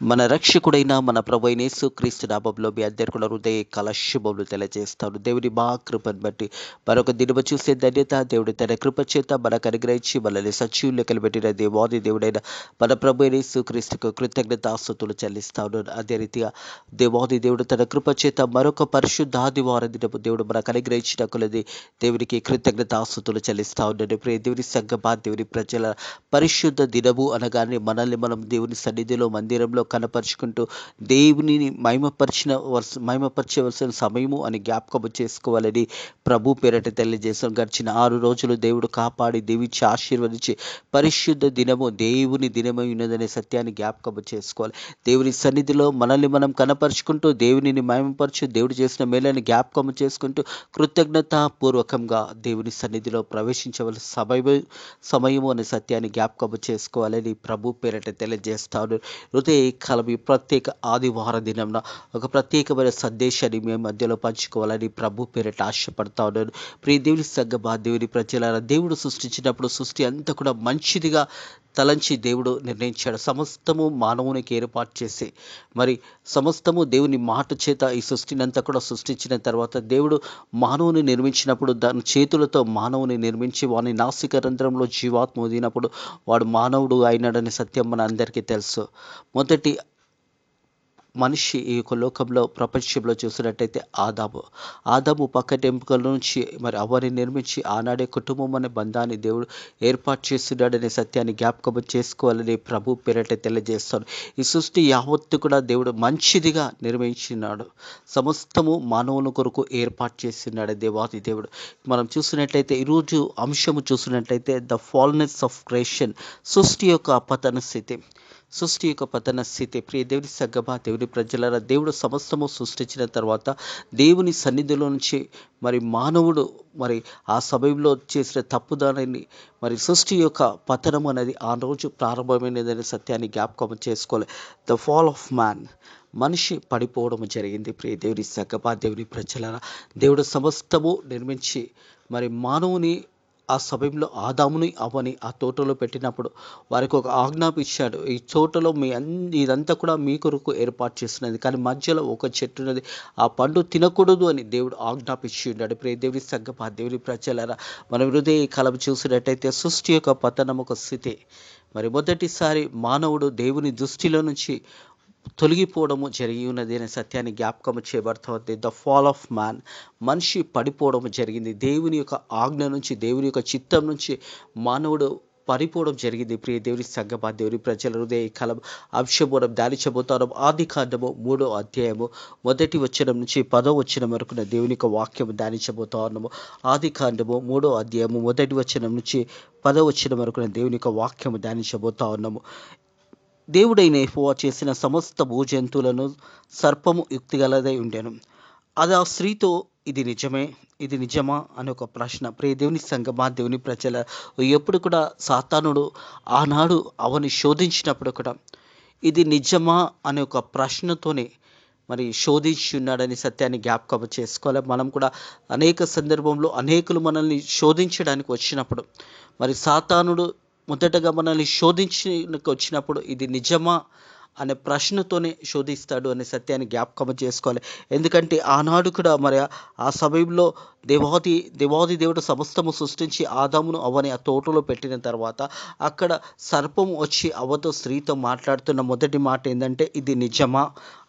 మన రక్షకుడైన మన ప్రభువైన యేసుక్రీస్తు నామములో మీ అందరికీ కూడా హృదయపూర్వక శుభములు తెలియజేస్తాను. దేవుని కృపను బట్టి మరొక దినము చూసే ధన్యత దేవుడు తన కృప చేత మనకు అనుగ్రహించి మనల్ని సజీవుల్లో నిలబెట్టిన దేవాది దేవుడైన మన ప్రభువైన యేసుక్రీస్తుకు కృతజ్ఞతాస్తుతులు చెల్లిస్తాను. అదే రీతిగా దేవాది దేవుడు తన కృప చేత మరొక పరిశుద్ధ ఆదివారం దినము దేవుడు మనకు అనుగ్రహించిన కొలది దేవునికి కృతజ్ఞతాస్తుతులు చెల్లిస్తా ఉన్నాను. ప్రియ దేవుని సంగమా, దేవుని ప్రజల పరిశుద్ధ దినము అనగానే మనల్ని మనం దేవుని సన్నిధిలో మందిరంలో కనపరుచుకుంటూ దేవునిని మహిమపరచవలసిన సమయము అని జ్ఞాపకము చేసుకోవాలని ప్రభు పేరట తెలియజేస్తాం. గడిచిన 6 రోజులు దేవుడు కాపాడి దీవించి ఆశీర్వదించి పరిశుద్ధ దినము దేవుని దినమై ఉన్నదనే సత్యాన్ని జ్ఞాపకము చేసుకోవాలి. దేవుని సన్నిధిలో మనల్ని మనం కనపరుచుకుంటూ దేవునిని మహిమపరచు దేవుడు చేసిన మేలని జ్ఞాపకము చేసుకుంటూ కృతజ్ఞతాపూర్వకంగా దేవుని సన్నిధిలో ప్రవేశించవలసిన సమయము అనే సత్యాన్ని జ్ఞాపకము చేసుకోవాలని ప్రభు పేరట తెలియజేస్తాను. కాలం ఈ ప్రత్యేక ఆదివార దినంన ఒక ప్రత్యేకమైన సందేశాన్ని మేము మధ్యలో పంచుకోవాలని ప్రభు పేరిట ఆశపడతా ఉన్నాను. ప్రియ దేవుని సంగమా, దేవుని ప్రజలారా, దేవుడు సృష్టించినప్పుడు సృష్టి అంతా కూడా మంచిదిగా తలంచి దేవుడు నిర్ణయించాడు. సమస్తము మానవునికి ఏర్పాటు చేసి సమస్తము దేవుని మాట చేత ఈ సృష్టినంతా కూడా సృష్టించిన తర్వాత దేవుడు మానవుని నిర్మించినప్పుడు దాని చేతులతో మానవుని నిర్మించి వాని నాసిక రంధ్రంలో జీవాత్మ వదిలినప్పుడు వాడు మానవుడు అయినాడనే సత్యం మన అందరికీ తెలుసు. మొదటి మనిషి ఈ యొక్క లోకంలో ప్రపంచంలో చూసినట్టయితే ఆదాము పక్కటెంపుకల నుంచి అవని నిర్మించి ఆనాడే కుటుంబం అనే బంధాన్ని దేవుడు ఏర్పాటు చేస్తున్నాడనే సత్యాన్ని జ్ఞాపకం చేసుకోవాలని ప్రభు పేరట తెలియజేస్తాను. ఈ సృష్టి యావత్తు కూడా దేవుడు మంచిదిగా నిర్మించినాడు. సమస్తము మానవుని కొరకు ఏర్పాటు చేస్తున్నాడు దేవాది దేవుడు. మనం చూసినట్లయితే ఈరోజు అంశము చూసినట్లయితే ద ఫాల్నెస్ ఆఫ్ క్రియేషన్, సృష్టి యొక్క పతన స్థితి. ప్రియ దేవుని సంగమా, దేవుని ప్రజలారా, దేవుడు సమస్తము సృష్టించిన తర్వాత దేవుని సన్నిధిలో నుంచి మానవుడు ఆ సమయంలో చేసిన తప్పుదానిని సృష్టి యొక్క పతనం అనేది ఆ రోజు ప్రారంభమైనదనే సత్యాన్ని జ్ఞాపకం చేసుకోవాలి. ద ఫాల్ ఆఫ్ మ్యాన్, మనిషి పడిపోవడం జరిగింది. ప్రియ దేవుని సంగమా, దేవుని ప్రజలారా, దేవుడు సమస్తము నిర్మించి మానవుని ఆ సమయంలో ఆదాముని అవ్వని ఆ తోటలో పెట్టినప్పుడు వారికి ఒక ఆజ్ఞాపించాడు. ఈ తోటలో ఇదంతా కూడా మీ కొరకు ఏర్పాటు చేస్తున్నది, కానీ మధ్యలో ఒక చెట్టు ఉన్నది, ఆ పండు తినకూడదు అని దేవుడు ఆజ్ఞాపించి ఉన్నాడు. ప్రియ దేవుని సంగమా, దేవుని ప్రజలారా, మనం హృదయ కాలం చూసినట్టయితే సృష్టి యొక్క పతనం ఒక స్థితి. మొదటిసారి మానవుడు దేవుని దృష్టిలో నుంచి తొలగిపోవడము జరిగి ఉన్నది అనే సత్యాన్ని జ్ఞాపకం చేయబడుతుంది. ద ఫాల్ ఆఫ్ మ్యాన్, మనిషి పడిపోవడం జరిగింది. దేవుని యొక్క ఆజ్ఞ నుంచి, దేవుని యొక్క చిత్తం నుంచి మానవుడు పడిపోవడం జరిగింది. ప్రియ దేవుని సంగమా, దేవుని ప్రజల హృదయ కాలం అంశం ధ్యానించబోతాం. ఆదికాండము 3వ అధ్యాయము 1వ వచనం నుంచి 10వ వచనం వరకు దేవుని యొక్క వాక్యం ధ్యానించబోతా ఉన్నాము. ఆదికాండము 3వ అధ్యాయము 1వ వచనం నుంచి 10వ వచనం వరకు దేవుని యొక్క వాక్యం ధ్యానించబోతా ఉన్నాము. దేవుడైన యెహోవా చేసిన సమస్త భూజంతువులను సర్పము యుక్తిగలదై ఉండెను. అది ఆ స్త్రీతో, ఇది నిజమా అని ఒక ప్రశ్న. ప్రియ దేవుని సంగమా, దేవుని ప్రజల, ఎప్పుడు కూడా సాతానుడు ఆనాడు అవని శోధించినప్పుడు కూడా ఇది నిజమా అనే ఒక ప్రశ్నతోనే శోధించి ఉన్నాడని సత్యాన్ని జ్ఞాపకం చేసుకోవాలి. మనం కూడా అనేక సందర్భంలో అనేకులు మనల్ని శోధించడానికి వచ్చినప్పుడు సాతానుడు మొదటగా మనల్ని శోధించడానికి వచ్చినప్పుడు ఇది నిజమా అనే ప్రశ్నతోనే శోధిస్తాడు అనే సత్యాన్ని జ్ఞాపకం చేసుకోవాలి. ఎందుకంటే ఆనాడు కూడా ఆ సమయంలో దేవాది దేవుడు సమస్తము సృష్టించి ఆదామును అవ్వని ఆ తోటలో పెట్టిన తర్వాత అక్కడ సర్పము వచ్చి అవ్వతో, స్త్రీతో మాట్లాడుతున్న మొదటి మాట ఏంటంటే ఇది నిజమా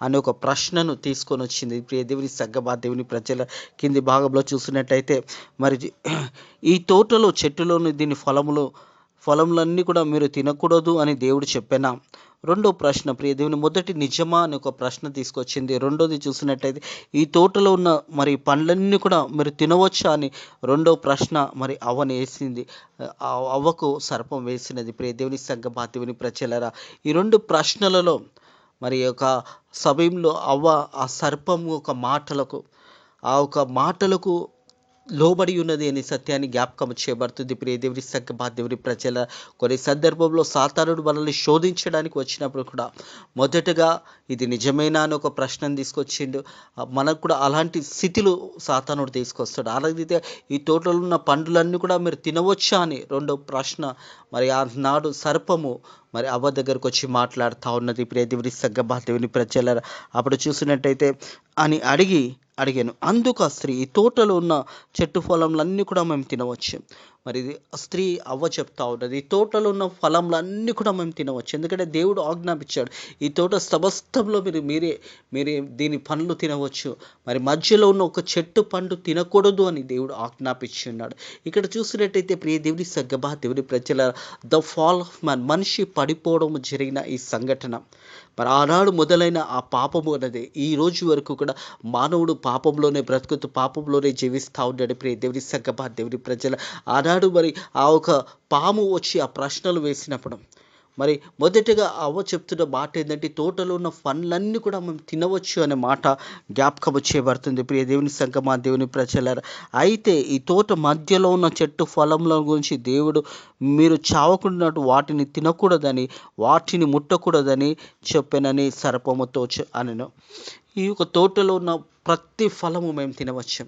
అనే ఒక ప్రశ్నను తీసుకొని వచ్చింది. ప్రియ దేవుని సంగమా, దేవుని ప్రజల కింది భాగంలో చూసినట్టయితే ఈ తోటలో చెట్టులోని దీని ఫలములన్నీ కూడా మీరు తినకూడదు అని దేవుడు చెప్పానా? రెండో ప్రశ్న, ప్రియ దేవుని మొదటి నిజమా అని ఒక ప్రశ్న తీసుకొచ్చింది. రెండోది చూసినట్టయితే ఈ తోటలో ఉన్న పండ్లన్నీ కూడా మీరు తినవచ్చా అని రెండో ప్రశ్న అవ్వని వేసింది. అవ్వకు సర్పం వేసినది. ప్రియ దేవుని సంగమా, దేవుని ప్రజలారా, ఈ రెండు ప్రశ్నలలో ఒక సమయంలో అవ్వ ఆ సర్పము ఒక మాటలకు లోబడి ఉన్నది అనే సత్యాన్ని జ్ఞాపకం చేయబడుతుంది. ప్రియ దేవుని సంగమా, దేవుని ప్రజల, కొన్ని సందర్భంలో సాతానుడు మనల్ని శోధించడానికి వచ్చినప్పుడు కూడా మొదటగా ఇది నిజమేనా అని ఒక ప్రశ్నను తీసుకొచ్చిండు. మనకు కూడా అలాంటి స్థితిలో సాతానుడు తీసుకొస్తాడు. అలాగే ఈ తోటలో ఉన్న పండ్లన్నీ కూడా మీరు తినవచ్చా అని రెండో ప్రశ్న ఆనాడు సర్పము మరి అవ్వ దగ్గరకు వచ్చి మాట్లాడుతూ ఉన్నది. ప్రియ దేవుని సంగమా దేవుని ప్రజలారా, అప్పుడు చూసినట్టయితే అని అడిగాను. అందుకు ఆ స్త్రీ, ఈ తోటలో ఉన్న చెట్టు ఫలములన్నీ కూడా మేము తినవచ్చు. మరి ఇది ఆ స్త్రీ అవ్వ చెప్తా ఉన్నది, ఈ తోటలో ఉన్న ఫలములన్నీ కూడా మేము తినవచ్చు, ఎందుకంటే దేవుడు ఆజ్ఞాపించాడు, ఈ తోట సమస్తంలో మీరే దీని పండ్లు తినవచ్చు, మరి మధ్యలో ఉన్న ఒక చెట్టు పండు తినకూడదు అని దేవుడు ఆజ్ఞాపించున్నాడు. ఇక్కడ చూసినట్టయితే ప్రియ దేవుని సంగమా దేవుని ప్రజల, ద ఫాల్ ఆఫ్ మ్యాన్, మనిషి పడిపోవడం జరిగిన ఈ సంఘటన, మరి ఆనాడు మొదలైన ఆ పాపము అన్నది ఈ రోజు వరకు కూడా మానవుడు పాపంలోనే బ్రతుకుతూ పాపంలోనే జీవిస్తూ ఉన్నాడు. ప్రియ దేవుని సంగమా దేవుని ప్రజల, ఆనాడు మరి ఆ ఒక పాము వచ్చి ఆ ప్రశ్నలు వేసినప్పుడు, మరి మొదటిగా అవ్వ చెప్తున్న మాట ఏంటంటే, తోటలో ఉన్న పండ్లన్నీ కూడా మేము తినవచ్చు అనే మాట జ్ఞాపకం వచ్చేయబడుతుంది. ప్రియ దేవుని సంగమా దేవుని ప్రజలారా, అయితే ఈ తోట మధ్యలో ఉన్న చెట్టు ఫలముల గురించి దేవుడు మీరు చావకుండాటు వాటిని తినకూడదని, వాటిని ముట్టకూడదని చెప్పానని సర్పముతో అనెను. ఈ యొక్క తోటలో ఉన్న ప్రతి ఫలము మేము తినవచ్చు,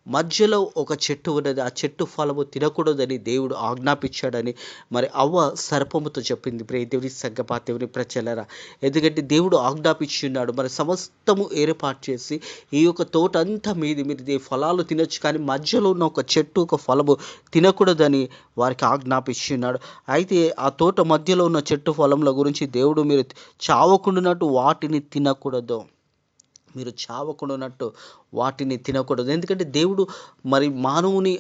మధ్యలో ఒక చెట్టు ఉన్నది, ఆ చెట్టు ఫలము తినకూడదని దేవుడు ఆజ్ఞాపించాడని మరి అవ్వ సర్పముతో చెప్పింది. ప్రియ దేవుని సంగమా దేవుని ప్రజలారా, ఎందుకంటే దేవుడు ఆజ్ఞాపించున్నాడు, మరి సమస్తము ఏర్పాటు చేసి ఈ యొక్క తోట అంతా మీరు ఫలాలు తినొచ్చు, కానీ మధ్యలో ఉన్న ఒక చెట్టు ఒక ఫలము తినకూడదని వారికి ఆజ్ఞాపించున్నాడు. అయితే ఆ తోట మధ్యలో ఉన్న చెట్టు ఫలముల గురించి దేవుడు మీరు చావకుండానట్టు వాటిని తినకూడదు, మీరు చావకుండానట్టు వాటిని తినకూడదు. ఎందుకంటే దేవుడు మరి మానవుని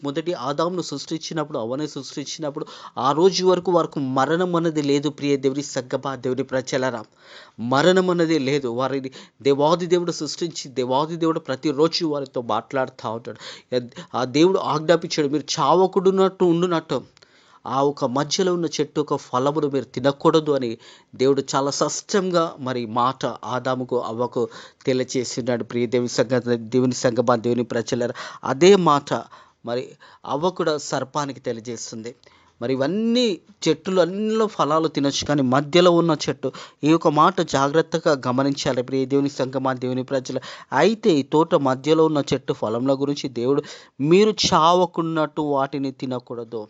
మొదటి ఆదామును సృష్టించినప్పుడు, అవని సృష్టించినప్పుడు ఆ రోజు వరకు మరణం అన్నది లేదు. ప్రియ దేవుని సంగమా దేవుని ప్రజలారా, మరణం అన్నది లేదు. వారిని దేవాది దేవుడు సృష్టించి దేవాది దేవుడు ప్రతిరోజు వారితో మాట్లాడుతూ ఉంటాడు. ఆ దేవుడు ఆజ్ఞాపించాడు, మీరు చావకుండానట్టు ఉండునట్టు ఆ ఒక మధ్యలో ఉన్న చెట్టు ఒక ఫలమును మీరు తినకూడదు అని దేవుడు చాలా స్పష్టంగా మరి మాట ఆదాముకు అవ్వకు తెలియచేస్తున్నాడు. ప్రియ దేవుని సంగమా దేవుని ప్రజలారా, అదే మాట మరి అవ్వ కూడా సర్పానికి తెలియజేస్తుంది. మరి ఇవన్నీ చెట్టులు అన్నిలో ఫలాలు తినొచ్చు, కానీ మధ్యలో ఉన్న చెట్టు, ఈ యొక్క మాట జాగ్రత్తగా గమనించాలి. ప్రియ దేవుని సంగమా దేవుని ప్రజలు, అయితే ఈ తోట మధ్యలో ఉన్న చెట్టు ఫలముల గురించి దేవుడు మీరు చావకున్నట్టు వాటిని తినకూడదు,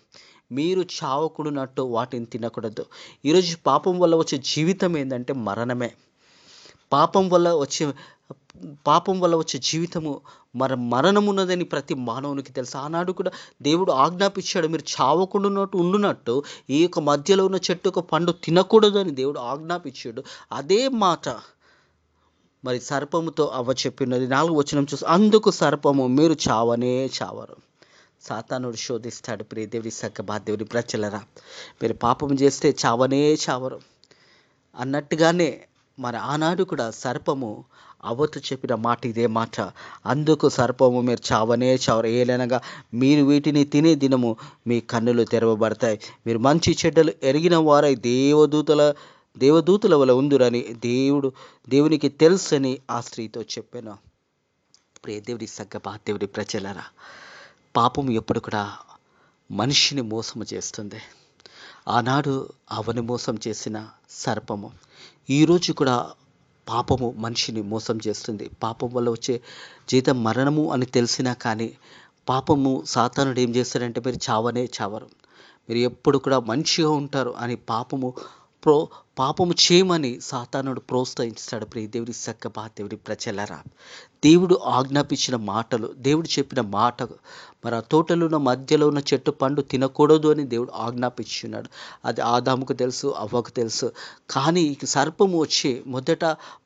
మీరు చావకుడునట్టు వాటిని తినకూడదు. ఈరోజు పాపం వల్ల వచ్చే జీవితం ఏంటంటే మరణమే. పాపం వల్ల వచ్చే జీవితము మరణం ఉన్నదని ప్రతి మానవునికి తెలుసు. ఆనాడు కూడా దేవుడు ఆజ్ఞాపించాడు, మీరు చావకుండానట్టు ఉండునట్టు ఈ యొక్క మధ్యలో ఉన్న చెట్టు ఒక పండు తినకూడదు అని దేవుడు ఆజ్ఞాపించాడు. అదే మాట మరి సర్పముతో అవ్వ చెప్పినది. 4వ వచనం చూసి, అందుకు సర్పము, మీరు చావనే చావరు. సాతానుడు శోధిస్తాడు. ప్రియ దేవుని సంగమా దేవుని ప్రజలారా, మీరు పాపం చేస్తే చావనే చావరు అన్నట్టుగానే మరి ఆనాడు కూడా సర్పము అవ్వతో చెప్పిన మాట ఇదే మాట. అందుకు సర్పము, మీరు చావనే చావరు, ఏలనగా మీరు వీటిని తినే దినము మీ కన్నులు తెరవబడతాయి, మీరు మంచి చెడ్డలు ఎరిగిన వారై దేవదూతల వల్ల ఉందురని దేవునికి తెలుసని ఆ స్త్రీతో చెప్పాను. ప్రియ దేవుని సంగమా దేవుని ప్రజలారా, పాపం ఎప్పుడు కూడా మనిషిని మోసము చేస్తుంది. ఆనాడు అవని మోసం చేసిన సర్పము ఈరోజు కూడా పాపము మనిషిని మోసం చేస్తుంది. పాపం వల్ల వచ్చే జీతం మరణము అని తెలిసినా కానీ పాపము సాతానుడు ఏం చేస్తాడంటే, మీరు చావనే చావరు, మీరు ఎప్పుడు కూడా మంచిగా ఉంటారు అని పాపము చేయమని సాతానుడు ప్రోత్సహిస్తాడు. ప్రియ దేవుని సంగమా దేవుని ప్రజలారా, దేవుడు ఆజ్ఞాపించిన మాటలు, దేవుడు చెప్పిన మాట, మరి ఆ తోటలో ఉన్న మధ్యలో ఉన్న చెట్టు పండు తినకూడదు అని దేవుడు ఆజ్ఞాపించున్నాడు. అది ఆదాముకు తెలుసు, అవ్వకు తెలుసు. కానీ సర్పము వచ్చి మొదట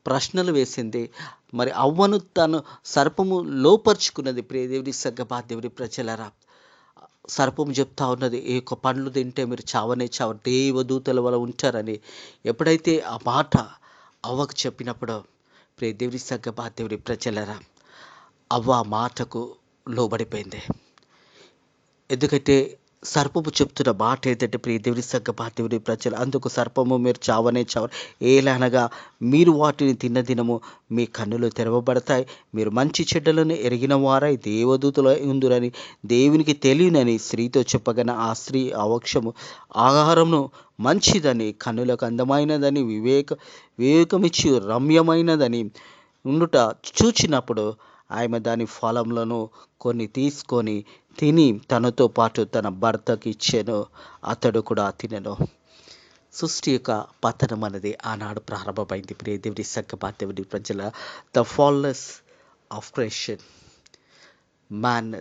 ప్రశ్నలు వేసింది, మరి అవ్వను తను సర్పము లోపరుచుకున్నది. ప్రియ దేవుని సంగమా దేవుని ప్రజలారా, సర్పం చెప్తా ఉన్నది, ఈ యొక్క పండ్లు తింటే మీరు చావనే చావరు, దేవదూతల వల్ల ఉంటారని. ఎప్పుడైతే ఆ మాట అవ్వకు చెప్పినప్పుడు, ప్రియ దేవుని సంగమా దేవుని ప్రజలారా, అవ్వ ఆ మాటకు లోబడిపోయింది. ఎందుకంటే సర్పము చెప్తున్న మాట ఏంటంటే, ప్రియ దేవుని సంగమా దేవుని ప్రజలు, అందుకు సర్పము, మీరు చావనే చావరు, ఏలనగా మీరు వాటిని తిన్న దినము మీ కన్నులు తెరవబడతాయి, మీరు మంచి చెడ్డలను ఎరిగిన వారై దేవదూతల ఉందురని దేవునికి తెలియనని స్త్రీతో చెప్పగన ఆ స్త్రీ అవక్షము ఆహారమును మంచిదని, కన్నులకు అందమైనదని, వివేకమిచ్చి రమ్యమైనదని ఉండుట చూచినప్పుడు ఆమె దాని ఫలములను కొన్ని తీసుకొని తిని తనతో పాటు తన భర్తకి ఇచ్చెను, అతడు కూడా తినెను. సృష్టి యొక్క పతనం అనేది ఆనాడు ప్రారంభమైంది. ప్రియ దేవుని సంగమా, దేవుని ప్రజల the fallness of creation, man,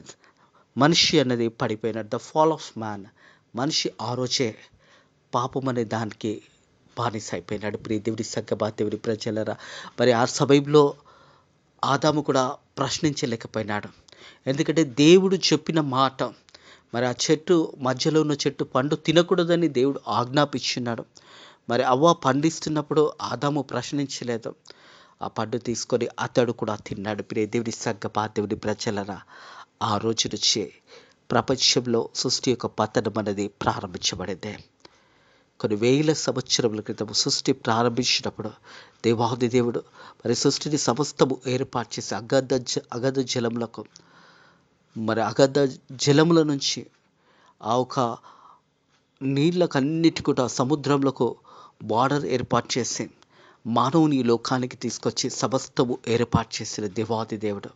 మనిషి అన్నది పడిపోయినాడు. ద ఫాల్ ఆఫ్ మ్యాన్, మనిషి ఆ రోజే పాపం అనే దానికి బానిస అయిపోయినాడు. ప్రియ దేవుని సంగమా, దేవుని ప్రజలరా, మరి ఆ సమయంలో ఆదాము కూడా ప్రశ్నించలేకపోయినాడు. ఎందుకంటే దేవుడు చెప్పిన మాట, మరి ఆ చెట్టు మధ్యలో ఉన్న చెట్టు పండు తినకూడదని దేవుడు ఆజ్ఞాపించున్నాడు. మరి అవ్వ పండిస్తున్నప్పుడు ఆదాము ప్రశ్నించలేదు. ఆ పండు తీసుకొని అతడు కూడా తిన్నాడు. ప్రియ దేవుని సంగమా, దేవుని ప్రజలరా, ఆ రోజు నుంచి ప్రపంచంలో సృష్టి యొక్క పతనం అనేది ప్రారంభించబడింది. కొన్ని వేల సంవత్సరముల క్రితం సృష్టి ప్రారంభించినప్పుడు దేవాది దేవుడు మరి సృష్టిని సమస్తము ఏర్పాటు చేసి అగధ జలములకు, మరి అగధ జలముల నుంచి ఆ ఒక నీళ్ళకన్నిటి కూడా సముద్రములకు బార్డర్ ఏర్పాటు చేసి మానవుని ఈ లోకానికి తీసుకొచ్చి సమస్తము ఏర్పాటు చేసిన దేవాది దేవుడు,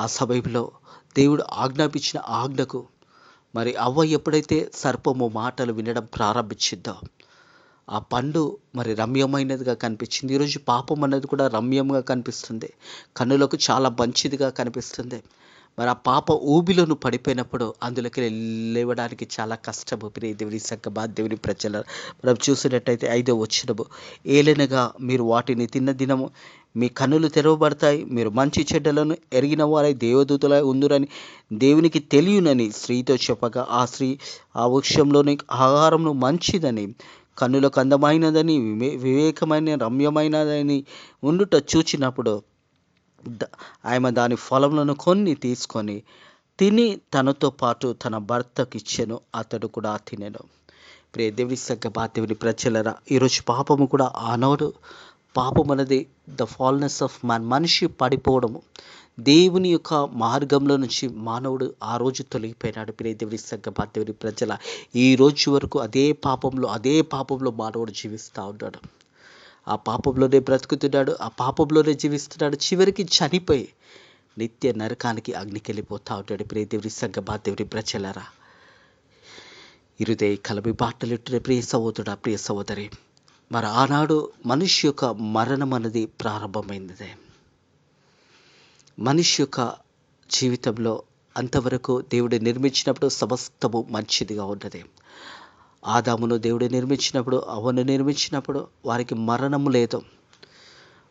ఆ సమయంలో దేవుడు ఆజ్ఞాపించిన ఆజ్ఞకు మరి అవ్వ ఎప్పుడైతే సర్పము మాటలు వినడం ప్రారంభించిందో ఆ పండు మరి రమ్యమైనదిగా కనిపించింది. ఈరోజు పాపం అనేది కూడా రమ్యంగా కనిపిస్తుంది, కన్నులకు చాలా మంచిదిగా కనిపిస్తుంది. మరి ఆ పాప ఊబిలోను పడిపోయినప్పుడు అందులోకి లేవడానికి చాలా కష్టము. ప్రియ దేవుని సంగమా, దేవుని ప్రజల, మనం చూసినట్టయితే 5వ వచనము, ఏలనగా మీరు వాటిని తిన్న దినము మీ కన్నులు తెరవబడతాయి, మీరు మంచి చెడ్డలను ఎరిగిన వారై దేవదూతలై ఉందురని దేవునికి తెలియనని స్త్రీతో చెప్పగా, ఆ స్త్రీ ఆ వృక్షంలోని ఆహారమును మంచిదని, కన్నులకు అందమైనదని, వివేకమైన రమ్యమైనదని ఉండుట చూచినప్పుడు ఆమె దాని ఫలములను కొన్ని తీసుకొని తిని తనతో పాటు తన భర్తకి ఇచ్చెను, అతడు కూడా తినెను. ప్రియ దేవుని సంగమా, దేవుని ప్రజలరా, ఈరోజు పాపము కూడా ఆనాడు పాపం అనేది ద ఫాల్నెస్ ఆఫ్ మ్యాన్, మనిషి పడిపోవడము, దేవుని యొక్క మార్గంలో నుంచి మానవుడు ఆ రోజు తొలగిపోయినాడు. ప్రియ దేవుని సంగమా, దేవుని ప్రజల, ఈ రోజు వరకు అదే పాపంలో మానవుడు జీవిస్తూ ఉన్నాడు. ఆ పాపంలోనే బ్రతుకుతున్నాడు, ఆ పాపంలోనే జీవిస్తున్నాడు. చివరికి చనిపోయి నిత్య నరకానికి అగ్నికి వెళ్ళిపోతూ ఉంటాడు. ప్రియ దేవుని సంగమా, దేవుని ప్రజలరా, ఇరుదే కలవి బాటలిట్టిన ప్రియ సహోదరుడా, ప్రియ సహోదరి, మరి ఆనాడు మనిషి యొక్క మరణం అనేది ప్రారంభమైనదే. మనిషి యొక్క జీవితంలో అంతవరకు దేవుడు నిర్మించినప్పుడు సమస్తము మంచిదిగా ఉన్నది. ఆదామును దేవుడు నిర్మించినప్పుడు, అవ్వను నిర్మించినప్పుడు వారికి మరణము లేదు,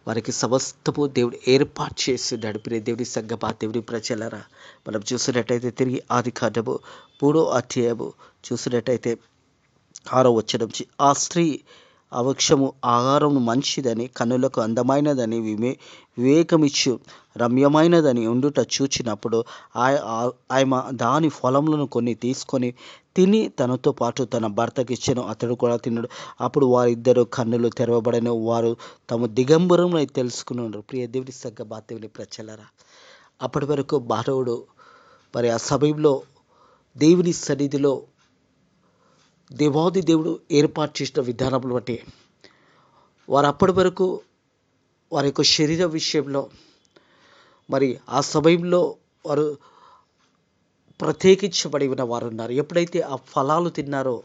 వారికి సమస్తము దేవుడు ఏర్పాటు చేసి నడిపిన దేవుని సంగమా, దేవుని ప్రజలరా, మనం చూసినట్టయితే తిరిగి ఆదికాండము 3వ అధ్యాయము చూసినట్టయితే 6వ వచనం, ఆ స్త్రీ ఆ వృక్షము ఆహారము మంచిదని, కన్నులకు అందమైనదని, వివేకమిచ్చు రమ్యమైనదని ఉండుట చూచినప్పుడు ఆమె దాని ఫలములను కొన్ని తీసుకొని తిని తనతో పాటు తన భర్తకి ఇచ్చెను, అతడు కూడా తిన్నాడు. అప్పుడు వారిద్దరు కన్నులు తెరవబడను, వారు తమ దిగంబరమును తెలుసుకున్నారు. ప్రియ దేవుని సంగమా, దేవుని ప్రజలరా, అప్పటి వరకు మానవుడు మరి ఆ సమయంలో దేవుని సన్నిధిలో దేవాది దేవుడు ఏర్పాటు చేసిన విధానములు బట్టి వారు అప్పటి వరకు వారి యొక్క శరీర విషయంలో మరి ఆ సమయంలో వారు ప్రత్యేకించబడి ఉన్న వారు ఉన్నారు. ఎప్పుడైతే ఆ ఫలాలు తిన్నారో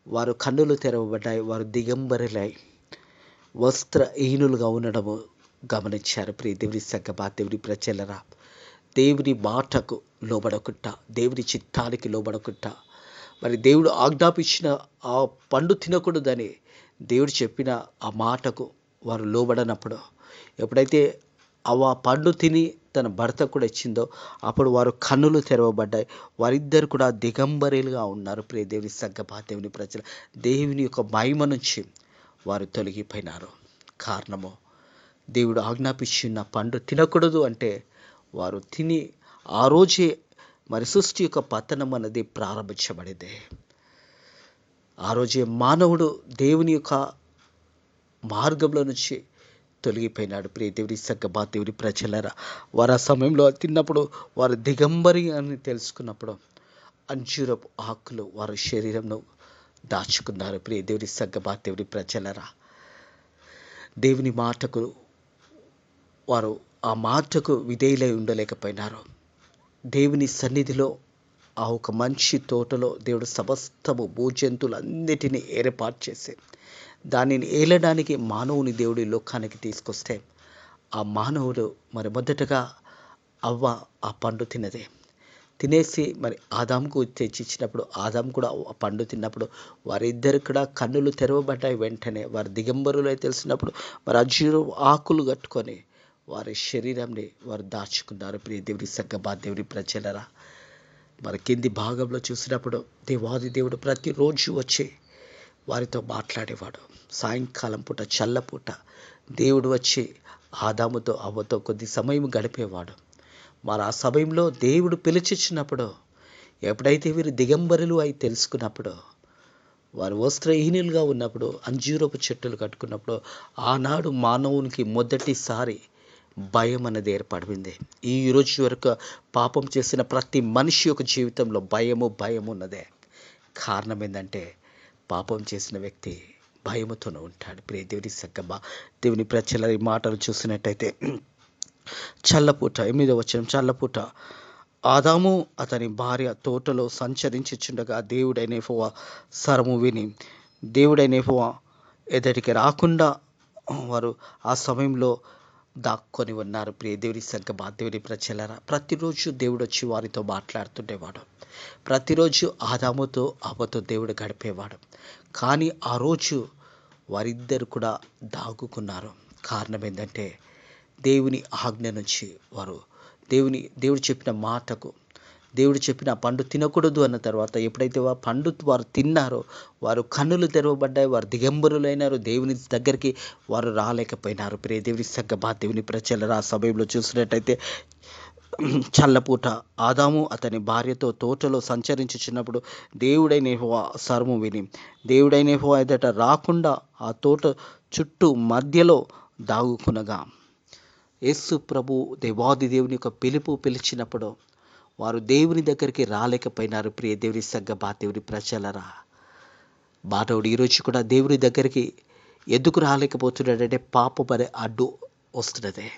వారు కన్నులు తెరవబడ్డాయి, వారు దిగంబరులై వస్త్రహీనులుగా ఉండడము గమనించారు. ప్రియ దేవుని సంగమా, దేవుని ప్రజలరా, దేవుని మాటకు లోబడకుండా, దేవుని చిత్తానికి లోబడకుండా, మరి దేవుడు ఆజ్ఞాపించిన ఆ పండు తినకూడదని దేవుడు చెప్పిన ఆ మాటకు వారు లోబడనప్పుడు, ఎప్పుడైతే ఆ పండు తిని తన భర్త కూడా ఇచ్చిందో అప్పుడు వారు కన్నులు తెరవబడ్డాయి, వారిద్దరు కూడా దిగంబరీలుగా ఉన్నారు. ప్రియ దేవుని సంగమా, దేవుని ప్రజలు, దేవుని యొక్క మహిమ నుంచి వారు తొలగిపోయినారు. కారణము దేవుడు ఆజ్ఞాపించిన పండు తినకూడదు అంటే వారు తిని ఆ రోజే మరి సృష్టి యొక్క పతనం అనేది ప్రారంభించబడింది. ఆ రోజే మానవుడు దేవుని యొక్క మార్గంలో నుంచి తొలగిపోయినాడు. ప్రియ దేవుని సంగమా, దేవుని ప్రజలరా, వారు ఆ సమయంలో తిన్నప్పుడు వారు దిగంబరి అని తెలుసుకున్నప్పుడు అంజూరపు ఆకులు వారి శరీరంలో దాచుకున్నారు. ప్రియ దేవుని సంగమా, దేవుని ప్రజలరా, దేవుని మాటకు వారు ఆ మాటకు విధేయులై ఉండలేకపోయినారు. దేవుని సన్నిధిలో ఆ ఒక మంచి తోటలో దేవుడు సమస్తము భూజంతువులన్నిటినీ ఏర్పాటు చేసి దానిని ఏలడానికి మానవుని దేవుడు ఈ లోకానికి తీసుకొస్తే ఆ మానవుడు మరి మొదటగా అవ్వ ఆ పండు తినేసి మరి ఆదాముకు తెచ్చిచ్చినప్పుడు ఆదాము కూడా ఆ పండు తిన్నప్పుడు వారిద్దరు కూడా కన్నులు తెరవబడ్డాయి. వెంటనే వారి దిగంబరులై తెలిసినప్పుడు మరి అంజూరు ఆకులు కట్టుకొని వారి శరీరాన్ని వారు దాచుకున్నారు. ప్రియ దేవుని సంగమా, దేవుని ప్రజలరా, మరి కింది భాగంలో చూసినప్పుడు దేవాది దేవుడు ప్రతిరోజు వచ్చి వారితో మాట్లాడేవాడు. సాయంకాలం పూట చల్లపూట దేవుడు వచ్చి ఆదాముతో అవ్వతో కొద్ది సమయం గడిపేవాడు. మరి ఆ సమయంలో దేవుడు పిలిచిచ్చినప్పుడు ఎప్పుడైతే వీరు దిగంబరులు అయి తెలుసుకున్నప్పుడు, వారు వస్త్రహీనులుగా ఉన్నప్పుడు, అంజూరపు చెట్టులు కట్టుకున్నప్పుడు ఆనాడు మానవునికి మొదటిసారి భయం అనేది ఏర్పడింది. ఈ రోజు వరకు పాపం చేసిన ప్రతి మనిషి యొక్క జీవితంలో భయం ఉన్నదే. కారణం ఏంటంటే పాపం చేసిన వ్యక్తి భయముతోనే ఉంటాడు. ప్రియ దేవుని సంగమా, దేవుని ప్రజల ఈ మాటలు చూసినట్టయితే చల్లపూట 8వ వచనం, చల్లపూట ఆదాము అతని భార్య తోటలో సంచరించుచుండగా దేవుడైన యెహోవా స్వరము విని దేవుడైన యెహోవా ఎదుటికి రాకుండా వారు ఆ సమయంలో దాక్కొని ఉన్నారు. ప్రియ దేవుని సంగమా, దేవుని ప్రజలరా, ప్రతిరోజు దేవుడు వచ్చి వారితో మాట్లాడుతుండేవాడు. ప్రతిరోజు ఆదాముతో అవ్వతో దేవుడు గడిపేవాడు. కానీ ఆ రోజు వారిద్దరు కూడా దాగుకున్నారు. కారణం ఏంటంటే దేవుని ఆజ్ఞ నుంచి వారు దేవుడు చెప్పిన మాటకు, దేవుడు చెప్పిన పండు తినకూడదు అన్న తర్వాత ఎప్పుడైతే ఆ పండు వారు తిన్నారో వారు కన్నులు తెరవబడ్డాయి. వారు దిగంబరులైనారు. దేవుని దగ్గరికి వారు రాలేకపోయినారు. ప్రియ దేవుని సంగమా, దేవుని ప్రజలరా, ఆ సమయంలో చూసినట్టయితే చల్లపూట ఆదాము అతని భార్యతో తోటలో సంచరించుచున్నప్పుడు దేవుడైన యెహోవా స్వరము విని దేవుడైన యెహోవా ఎదుట రాకుండా ఆ తోట చుట్టూ మధ్యలో దాగుకునగా, యేసు ప్రభు దేవాది దేవుని యొక్క పిలిచినప్పుడు వారు దేవుని దగ్గరికి రాలేకపోయినారు. ప్రియ దేవుని సంగమా, దేవుని ప్రజలరా, మానవుడు ఈరోజు కూడా దేవుని దగ్గరికి ఎందుకు రాలేకపోతున్నాడంటే పాపం అనే అడ్డు వస్తున్నదే.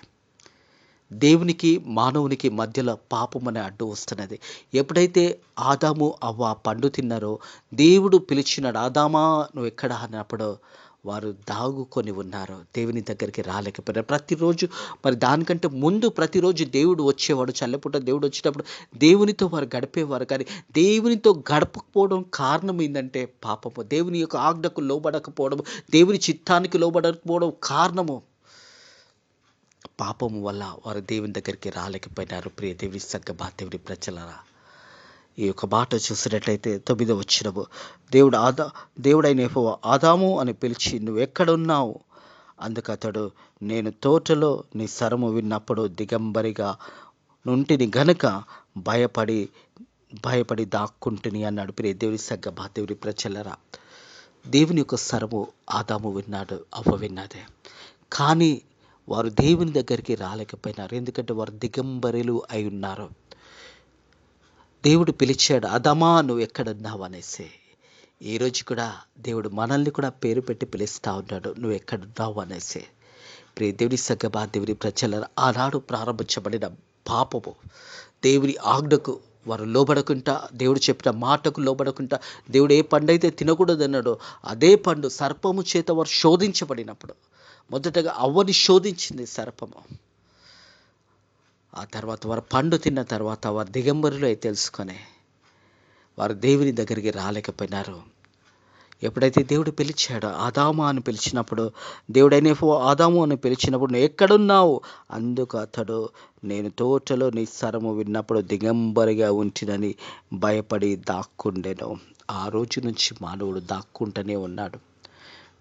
దేవునికి మానవునికి మధ్యలో పాపం అనే అడ్డు వస్తున్నది. ఎప్పుడైతే ఆదాము అవ్వ పండు తిన్నారో దేవుడు పిలిచినాడు, ఆదామా నువ్వు ఎక్కడ అన్నప్పుడు వారు దాగుకొని ఉన్నారు. దేవుని దగ్గరికి రాలేకపోయినారు. ప్రతిరోజు మరి దానికంటే ముందు ప్రతిరోజు దేవుడు వచ్చేవాడు. చల్లపూట దేవుడు వచ్చినప్పుడు దేవునితో వారు గడిపేవారు. కానీ దేవునితో గడపకపోవడం కారణం ఏంటంటే పాపము. దేవుని యొక్క ఆజ్ఞకు లోబడకపోవడం, దేవుని చిత్తానికి లోబడకపోవడం కారణము పాపము వల్ల వారు దేవుని దగ్గరికి రాలేకపోయినారు. ప్రియ దేవుని సంగమా, దేవుని ప్రజలరా, ఈ యొక్క మాట చూసినట్లయితే 9వ వచనము, దేవుడైన యెహోవా ఆదాము అని పిలిచి నువ్వు ఎక్కడున్నావు? అందుకు అతడు నేను తోటలో నీ స్వరము విన్నప్పుడు దిగంబరిగా నుంటిని గనుక భయపడి దాక్కుంటుని అన్నాడు. ప్రియ దేవుని సంగమా, దేవుని ప్రజలరా, దేవుని యొక్క స్వరము ఆదాము విన్నాడు, అవ్వ విన్నదే. కానీ వారు దేవుని దగ్గరికి రాలేకపోయినారు. ఎందుకంటే వారు దిగంబరులు అయి ఉన్నారు. దేవుడు పిలిచాడు, ఆదామా నువ్వు ఎక్కడున్నావు అనేసి. ఈరోజు కూడా దేవుడు మనల్ని కూడా పేరు పెట్టి పిలుస్తూ ఉన్నాడు, నువ్వు ఎక్కడున్నావు అనేసి. ప్రియ దేవుని సంగమా, దేవుని ప్రజల ఆనాడు ప్రారంభించబడిన పాపము, దేవుని ఆజ్ఞకు వారు లోబడకుండా, దేవుడు చెప్పిన మాటకు లోబడకుండా, దేవుడు ఏ పండు అయితే తినకూడదన్నాడో అదే పండు సర్పము చేత వారు శోధించబడినప్పుడు మొదటగా అవ్వని శోధించింది సర్పము. ఆ తర్వాత వారు పండు తిన్న తర్వాత వారు దిగంబరులు అయి తెలుసుకొని వారు దేవుని దగ్గరికి రాలేకపోయినారు. ఎప్పుడైతే దేవుడు పిలిచాడో ఆదాము అని పిలిచినప్పుడు, దేవుడైన యెహోవా ఆదాము అని పిలిచినప్పుడు నువ్వు ఎక్కడున్నావు? అందుకు అతడు నేను తోటలో నీ స్వరము విన్నప్పుడు దిగంబరిగా ఉంటినని భయపడి దాక్కుండెను. ఆ రోజు నుంచి మానవుడు దాక్కుంటూనే ఉన్నాడు.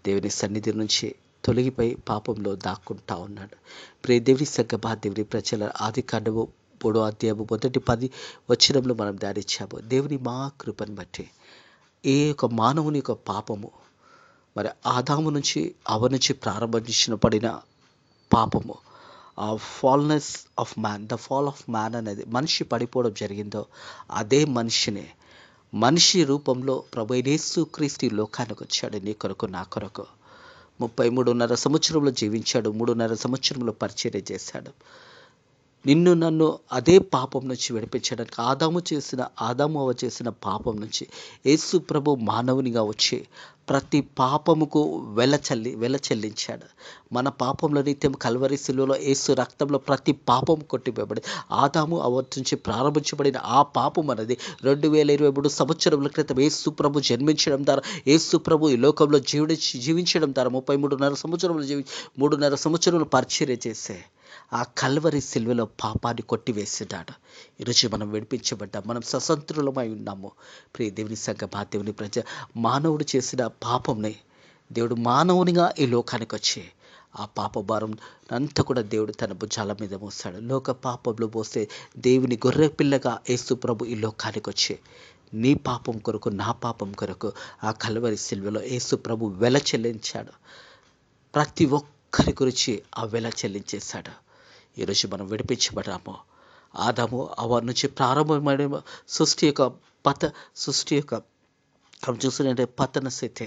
దేవుని సన్నిధి నుంచి తొలగిపోయి పాపంలో దాక్కుంటా ఉన్నాడు. ప్రియ దేవుని సంగమా, దేవుని ప్రజల ఆదికాండము 3వ అధ్యాయము మొదటి 10 వచనంలో మనం ధ్యానించాము. దేవుని మా కృపను బట్టి ఏ యొక్క మానవుని యొక్క పాపము మరి ఆదాము నుంచి అవ్వ నుంచి పడిన పాపము, ఆ fallness of man, the fall of man అనేది మనిషి పడిపోవడం జరిగిందో అదే మనిషి రూపంలో ప్రభు యేసు క్రీస్తు లోకానికి వచ్చాడు. నీ కొరకు నా కొరకు 33.5 సంవత్సరంలో జీవించాడు. 3.5 సంవత్సరంలో పరిచర్య చేశాడు. నిన్ను నన్ను అదే పాపం నుంచి విడిపించడానికి ఆదాము అవ్వ చేసిన పాపం నుంచి యేసు ప్రభు మానవునిగా వచ్చి ప్రతి పాపముకు వెల చెల్లించాడు. మన పాపంలో నిత్యం కల్వరి శిలువలో యేసు రక్తంలో ప్రతి పాపం కొట్టివేయబడి ఆదాము అవ్వ నుంచి ప్రారంభించబడిన ఆ పాపం అనేది 2023 సంవత్సరముల క్రితం యేసు ప్రభు జన్మించడం ద్వారా, యేసు ప్రభు ఈ లోకంలో జీవించడం ద్వారా 3.5 సంవత్సరములు పరిచర్య చేసే ఆ కల్వరి సిలువలో పాపాన్ని కొట్టివేసినాడు. ఈరోజు మనం విడిపించబడ్డాం, మనం స్వతంత్రులమై ఉన్నాము. ప్రియ దేవుని సంగమా, దేవుని ప్రజ, మానవుడు చేసిన పాపంని దేవుడు మానవునిగా ఈ లోకానికి వచ్చి ఆ పాప భారం అంతా కూడా దేవుడు తన భుజాల మీద మోస్తాడు. లోక పాపంలో మోస్తే దేవుని గొర్రె పిల్లగా యేసు ప్రభు ఈ లోకానికి వచ్చి నీ పాపం కొరకు, నా పాపం కొరకు ఆ కల్వరి సిలువలో యేసు ప్రభు వెల చెల్లించాడు. ప్రతి ఒక్కరి గురించి ఆ వెల చెల్లించేశాడు. ఈరోజు మనం విడిపించబడ్డాము. ఆదాము అవ్వ నుంచి ప్రారంభమైన సృష్టి యొక్క మనం చూస్తుంటే పతన స్థితి.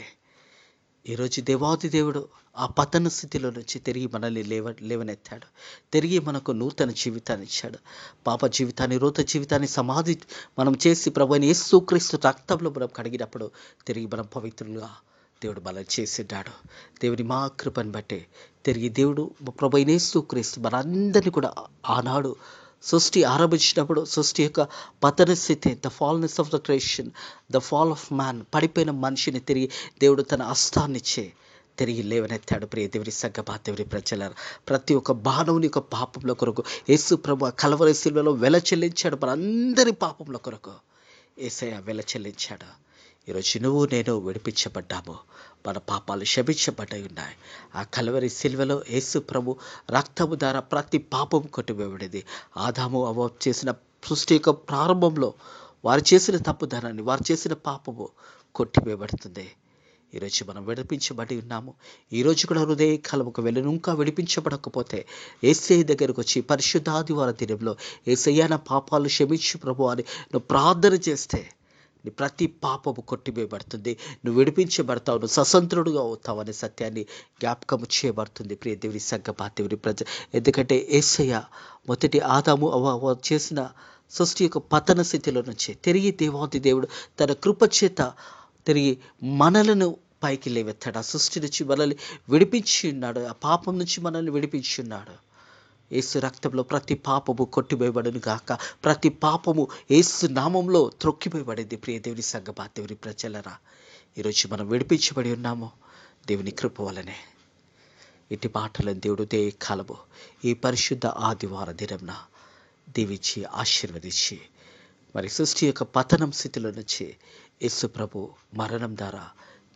ఈరోజు దేవాది దేవుడు ఆ పతన స్థితిలో నుంచి తిరిగి మనల్ని లేవనెత్తాడు. తిరిగి మనకు నూతన జీవితాన్ని ఇచ్చాడు. పాప జీవితాన్ని, రోత జీవితాన్ని సమాధి మనం చేసి ప్రభువైన యేసుక్రీస్తు రక్తంలో మనం కడిగినప్పుడు తిరిగి మనం పవిత్రులుగా దేవుడు మనల్ని చేసినాడు. దేవుని మా కృపను బట్టి తిరిగి దేవుడు ప్రభువైన యేసుక్రీస్తు మనందరినీ కూడా ఆనాడు సృష్టి ఆరంభించినప్పుడు సృష్టి యొక్క పతన స్థితి, the fallness of the creation, the fall of man, పడిపోయిన మనిషిని తిరిగి దేవుడు తన హస్తాన్నిచ్చే తిరిగి లేవనెత్తాడు. ప్రియ దేవుని సంగమా, దేవుని ప్రజలారా, ప్రతి ఒక్క మానవుని యొక్క పాపంలో కొరకు యేసు ప్రభు కల్వరి సిలువలో వెల చెల్లించాడు. మనందరి పాపంల కొరకు యేసయ్య వెల చెల్లించాడు. ఈరోజు నువ్వు నేను విడిపించబడ్డాము. మన పాపాలు క్షమించబడ్డాయి ఉన్నాయి. ఆ కల్వరి సిలువలో యేసు ప్రభు రక్తము ద్వారా ప్రతి పాపం కొట్టివేయబడింది. ఆదాము అవ్వ చేసిన సృష్టి యొక్క ప్రారంభంలో వారు చేసిన తప్పుదనాన్ని, వారు చేసిన పాపము కొట్టివేయబడుతుంది. ఈరోజు మనం విడిపించబడి ఉన్నాము. ఈరోజు కూడా హృదయ కాలముకు వెళ్ళి ఇంకా విడిపించబడకపోతే యేసయ్య దగ్గరకు వచ్చి పరిశుద్ధాదివార దినంలో యేసయ్య నా పాపాలు క్షమించు ప్రభు అని నువ్వు ప్రార్థన చేస్తే నీ ప్రతి పాపము కొట్టివేయబడుతుంది. నువ్వు విడిపించబడతావు, నువ్వు స్వతంత్రుడుగా అవుతావు అనే సత్యాన్ని జ్ఞాపకం చేయబడుతుంది. ప్రియ దేవుని సంగమా, దేవుని ప్రజ, ఎందుకంటే యేసయ్య మొదటి ఆదాము అవ్వ చేసిన సృష్టి యొక్క పతన స్థితిలో నుంచి తిరిగి దేవాది దేవుడు తన కృప చేత తిరిగి మనలను పైకి లేవెత్తాడు. ఆ సృష్టి నుంచి మనల్ని విడిపించి ఉన్నాడు. ఆ పాపం నుంచి మనల్ని విడిపించి ఉన్నాడు. యేసు రక్తంలో ప్రతి పాపము కొట్టివేయబడును గాక. ప్రతి పాపము యేసు నామంలో త్రొక్కివేయబడింది. ప్రియ దేవుని సంగమా, దేవుని ప్రజలరా, ఈరోజు మనం విడిపించబడి ఉన్నాము దేవుని కృప వలనే. ఇటు మాటలను దేవుడు దే కాలము ఈ పరిశుద్ధ ఆదివార దినంన దీవించి ఆశీర్వదించి మరి సృష్టి యొక్క పతనం స్థితిలో నుంచి యేసు ప్రభు మరణం ద్వారా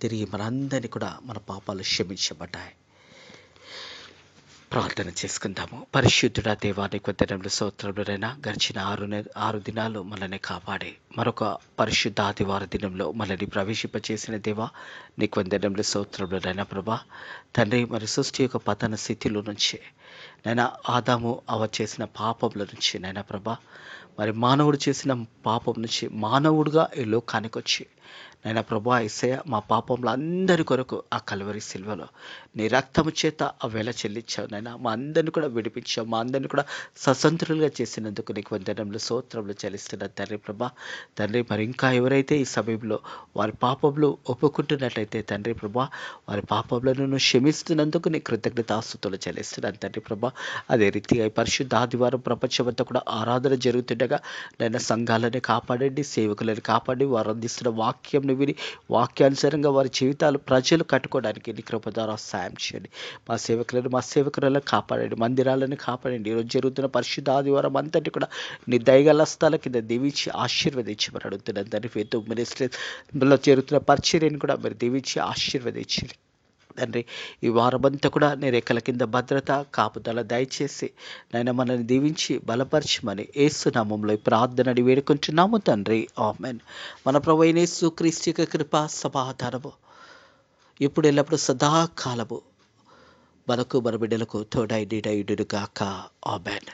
తిరిగి మనందరినీ కూడా మన పాపాలు క్షమించబడ్డాయి. ప్రార్థన చేసుకుందాము. పరిశుద్ధుడా దేవా, నీకు వందనములు, స్తోత్రములైనా గడిచిన 6 దినాలు మనల్ని కాపాడి మరొక పరిశుద్ధ ఆదివార దినంలో మనల్ని ప్రవేశింపచేసిన దేవా, నీకు వందనములు, స్తోత్రములైనా ప్రభా. తండ్రి, మరి సృష్టి యొక్క పతన స్థితిలో నుంచి నైనా ఆదాము అవ్వ చేసిన పాపంలో నుంచి నైనా ప్రభా, మరి మానవుడు చేసిన పాపం నుంచి మానవుడుగా ఈ లోకానికి వచ్చి నైనా ప్రభా యేసయ్య మా పాపంలో అందరి కొరకు ఆ కల్వరి సిలువలో నీ రక్తము చేత ఆ వెల చెల్లించావు. నైనా మా అందరిని కూడా విడిపించావు, మా అందరిని కూడా స్వతంత్రులుగా చేసినందుకు నీకు వందనములు, స్తోత్రములు చెల్లిస్తున్న తండ్రి ప్రభా. తండ్రి, మరి ఇంకా ఎవరైతే ఈ సమయంలో వారి పాపంలో ఒప్పుకుంటున్నట్లయితే తండ్రి ప్రభా, వారి పాపంలో క్షమిస్తున్నందుకు నీ కృతజ్ఞతాస్తుతులు చెల్లిస్తున్నాను తండ్రి ప్రభా. అదే రీతిగా ఈ పరిశుద్ధ ఆదివారం ప్రపంచమంతా కూడా ఆరాధన జరుగుతుండగా నైనా సంఘాలని కాపాడండి, సేవకులను కాపాడి, వారు అందిస్తున్న వాక్యం విని వాక్యానుసారంగా వారి జీవితాలు ప్రజలు కట్టుకోవడానికి నీ కృప ద్వారా సాయం చేయండి. మా సేవకులను కాపాడండి, మందిరాలను కాపాడండి. ఈరోజు జరుగుతున్న పరిశుద్ధ ఆదివారం అంతటి కూడా నీ దయగల స్థల కింద దీవించి ఆశీర్వదించమని అడుగుతున్నాను తండ్రి. ఫేతు మినిస్ట్రీలో జరుగుతున్న పరిచర్యను కూడా మీరు దీవించి ఆశీర్వదించండి తండ్రి. ఈ వారమంతా కూడా నీ రెక్కల కింద భద్రత, కాపుదల దయచేసి నాయన మనల్ని దీవించి బలపరచమని యేసు నామములో ప్రార్థన వేడుకుంటున్నాము తండ్రి, ఆమేన్. మన ప్రభువైన యేసుక్రీస్తు యొక్క కృప, సమాధానము ఇప్పుడు ఎల్లప్పుడు సదాకాలము మనకు మన బిడ్డలకు తోడై నీడై ఉండును గాక, ఆమేన్.